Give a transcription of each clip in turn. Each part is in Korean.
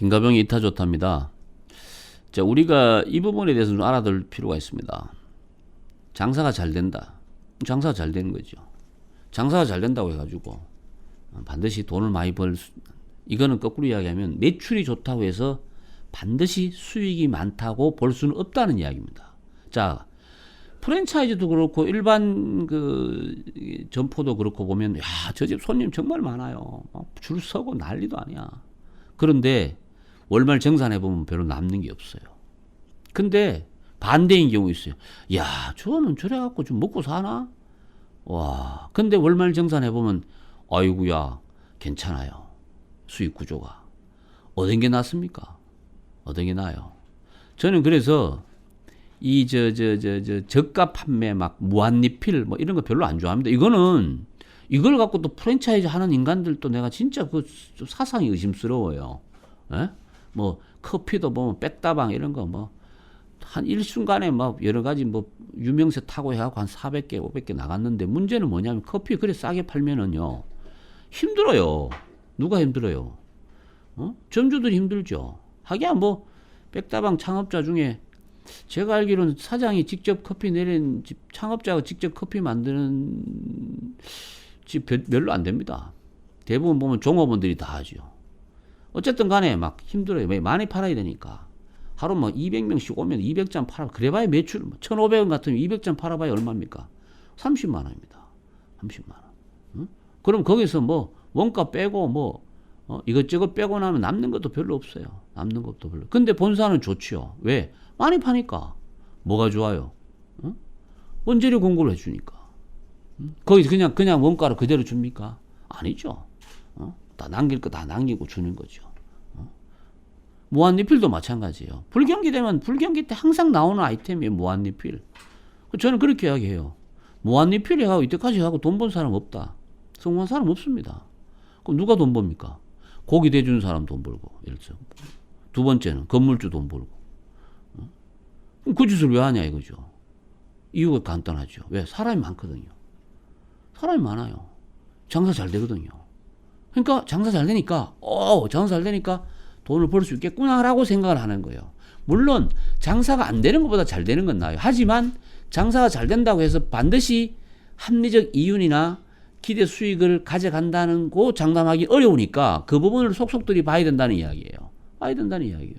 김가병이 이타 좋답니다. 자, 우리가 이 부분에 대해서 좀 알아둘 필요가 있습니다. 장사가 잘 된다. 장사가 잘 되는 거죠. 장사가 잘 된다고 해가지고 반드시 돈을 많이 이거는 거꾸로 이야기하면 매출이 좋다고 해서 반드시 수익이 많다고 볼 수는 없다는 이야기입니다. 자, 프랜차이즈도 그렇고 일반 그 점포도 그렇고 보면 야, 저 집 손님 정말 많아요. 줄 서고 난리도 아니야. 그런데 월말 정산해 보면 별로 남는 게 없어요. 근데 반대인 경우 있어요. 야, 저는 저래 갖고 좀 먹고 사나? 와, 근데 월말 정산해 보면 아이구야, 괜찮아요. 수익 구조가. 어떤 게 낫습니까? 어떤 게 나아요? 저는 그래서 이 저가 판매 막 무한리필 뭐 이런 거 별로 안 좋아합니다. 이걸 갖고 또 프랜차이즈 하는 인간들도 내가 진짜 그 사상이 의심스러워요. 예? 뭐 커피도 보면 백다방 이런 거 뭐 한 일순간에 막 여러 가지 뭐 유명세 타고 해갖고 한 400개, 500개 나갔는데 문제는 뭐냐면 커피 그래 싸게 팔면은요 힘들어요. 누가 힘들어요? 점주들이 힘들죠. 하기야 뭐 백다방 창업자 중에 제가 알기로는 사장이 직접 커피 내린 집, 창업자가 직접 커피 만드는 집 별로 안 됩니다. 대부분 보면 종업원들이 다 하죠. 어쨌든 간에 막 힘들어요. 많이 팔아야 되니까. 하루 막 200명씩 오면 200잔 팔아. 그래봐야 매출 1,500원 같으면 200잔 팔아봐야 얼마입니까? 30만 원입니다. 30만 원. 응? 그럼 거기서 뭐 원가 빼고 뭐 이것저것 빼고 나면 남는 것도 별로 없어요. 남는 것도 별로. 근데 본사는 좋지요. 왜? 많이 파니까. 뭐가 좋아요? 응? 원재료 공급을 해주니까. 응? 거기 그냥 원가를 그대로 줍니까? 아니죠. 다 남길 거 다 남기고 주는 거죠. 무한리필도 마찬가지예요. 불경기 되면 불경기 때 항상 나오는 아이템이에요. 무한리필. 저는 그렇게 이야기해요. 무한리필 하고 이때까지 하고 돈 번 사람 없다. 성공한 사람 없습니다. 그럼 누가 돈 법니까? 고기 대주는 사람 돈 벌고. 예를 들어. 두 번째는 건물주 돈 벌고. 그럼 그 짓을 왜 하냐 이거죠. 이유가 간단하죠. 왜? 사람이 많거든요. 사람이 많아요. 장사 잘 되거든요. 그러니까 장사 잘 되니까 장사 잘 되니까 돈을 벌 수 있겠구나라고 생각을 하는 거예요. 물론 장사가 안 되는 것보다 잘 되는 건 나아요. 하지만 장사가 잘 된다고 해서 반드시 합리적 이윤이나 기대 수익을 가져간다는 거 장담하기 어려우니까 그 부분을 속속들이 봐야 된다는 이야기예요. 봐야 된다는 이야기예요.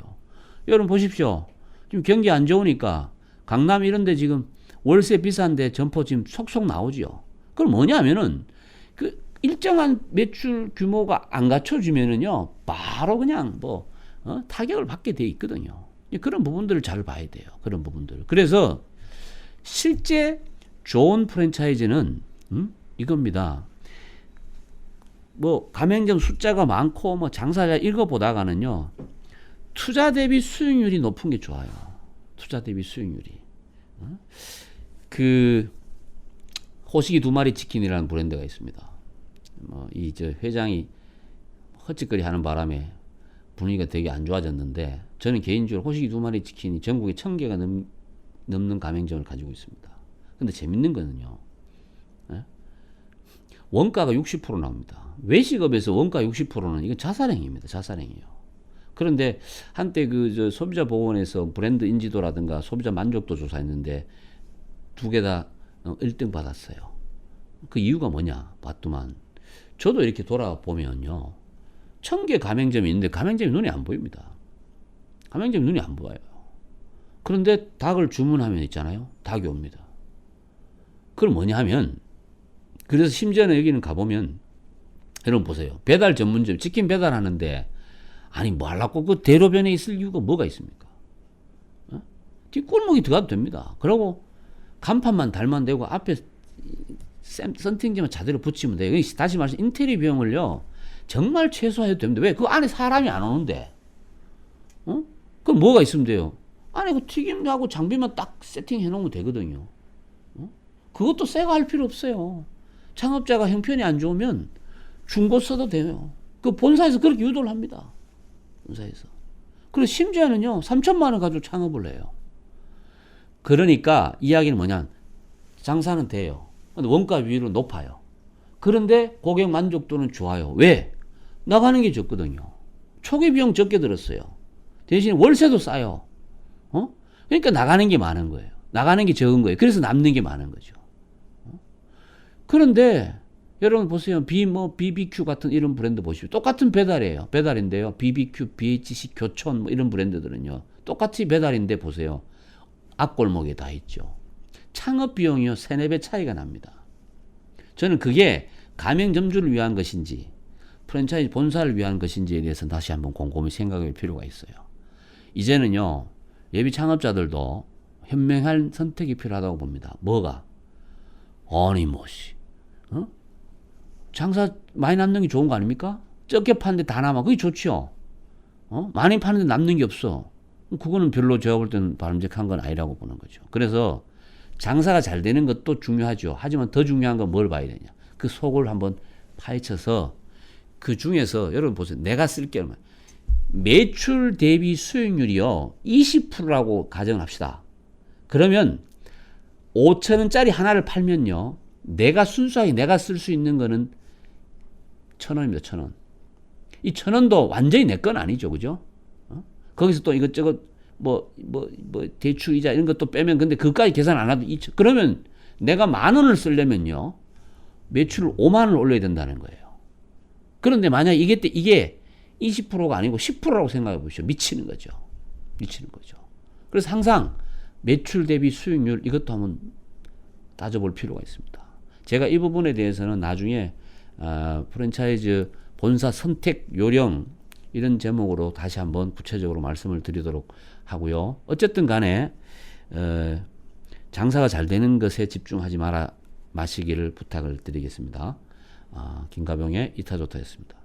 여러분 보십시오. 지금 경기 안 좋으니까 강남 이런 데 지금 월세 비싼데 점포 지금 속속 나오죠. 그럼 뭐냐면은 그 일정한 매출 규모가 안 갖춰지면은요, 바로 그냥 타격을 받게 돼 있거든요. 그런 부분들을 잘 봐야 돼요. 그런 부분들. 그래서 실제 좋은 프랜차이즈는 이겁니다. 가맹점 숫자가 많고 장사자 이거보다가는요, 투자 대비 수익률이 높은 게 좋아요. 투자 대비 수익률이. 그 호식이 두 마리 치킨이라는 브랜드가 있습니다. 회장이 헛짓거리 하는 바람에 분위기가 되게 안 좋아졌는데, 저는 개인적으로 호식이 두 마리 치킨이 전국에 1,000개가 넘는 가맹점을 가지고 있습니다. 근데 재밌는 거는요, 원가가 60% 나옵니다. 외식업에서 원가 60%는 이건 자살행위입니다. 자살행위예요. 그런데 한때 소비자 보건에서 브랜드 인지도라든가 소비자 만족도 조사했는데 두 개 다 1등 받았어요. 그 이유가 뭐냐 봤더만, 저도 이렇게 돌아보면요, 1,000개 가맹점이 있는데 가맹점이 눈에 안 보입니다. 가맹점이 눈에 안 보여요. 그런데 닭을 주문하면 있잖아요, 닭이 옵니다. 그럼 뭐냐 하면, 그래서 심지어는 여기는 가보면, 여러분 보세요, 배달 전문점 치킨 배달하는데 아니 뭐 하려고 그 대로변에 있을 이유가 뭐가 있습니까? 뒷골목이 들어가도 됩니다. 그러고 간판만 달만 대고 앞에 썬팅지만 자대로 붙이면 돼요. 다시 말해서 인테리어 비용을요, 정말 최소화해도 됩니다. 왜? 그 안에 사람이 안 오는데. 그럼 뭐가 있으면 돼요? 안에 그 튀김하고 장비만 딱 세팅해 놓으면 되거든요. 그것도 새거 할 필요 없어요. 창업자가 형편이 안 좋으면 중고 써도 돼요. 그 본사에서 그렇게 유도를 합니다. 본사에서. 그리고 심지어는요, 3,000만 원 가지고 창업을 해요. 그러니까 이야기는 뭐냐, 장사는 돼요. 근데 원가 비율은 높아요. 그런데 고객 만족도는 좋아요. 왜? 나가는 게 적거든요. 초기 비용 적게 들었어요. 대신 월세도 싸요. 그러니까 나가는 게 많은 거예요. 나가는 게 적은 거예요. 그래서 남는 게 많은 거죠. 그런데 여러분 보세요. BBQ 같은 이런 브랜드 보시죠. 똑같은 배달이에요. 배달인데요. BBQ, BHC, 교촌 뭐 이런 브랜드들은요. 똑같이 배달인데 보세요. 앞골목에 다 있죠. 창업 비용이요. 3-4배 차이가 납니다. 저는 그게 가맹점주를 위한 것인지 프랜차이즈 본사를 위한 것인지에 대해서 다시 한번 곰곰이 생각할 필요가 있어요. 이제는요. 예비 창업자들도 현명한 선택이 필요하다고 봅니다. 뭐가? 아니 뭐시 장사 많이 남는 게 좋은 거 아닙니까? 적게 파는데 다 남아. 그게 좋죠. 많이 파는데 남는 게 없어. 그거는 별로 제가 볼 때는 바람직한 건 아니라고 보는 거죠. 그래서 장사가 잘 되는 것도 중요하죠. 하지만 더 중요한 건 뭘 봐야 되냐. 그 속을 한번 파헤쳐서 그 중에서 여러분 보세요. 내가 쓸 게 얼마. 매출 대비 수익률이요. 20%라고 가정합시다. 그러면 5,000원짜리 하나를 팔면요. 내가 순수하게 내가 쓸 수 있는 거는 1,000원입니다. 1,000원. 이 1,000원도 완전히 내 건 아니죠. 그죠? 거기서 또 이것저것 대출 이자 이런 것도 빼면 근데 그까지 계산 안 하도 그러면 내가 10,000원을 쓰려면요. 매출을 50,000원을 올려야 된다는 거예요. 그런데 만약 이게 20%가 아니고 10%라고 생각해 보시죠. 미치는 거죠. 미치는 거죠. 그래서 항상 매출 대비 수익률 이것도 한번 따져볼 필요가 있습니다. 제가 이 부분에 대해서는 나중에 프랜차이즈 본사 선택 요령 이런 제목으로 다시 한번 구체적으로 말씀을 드리도록 하고요. 어쨌든 간에 장사가 잘 되는 것에 집중하지 마시기를 부탁을 드리겠습니다. 김가병의 이타조타였습니다.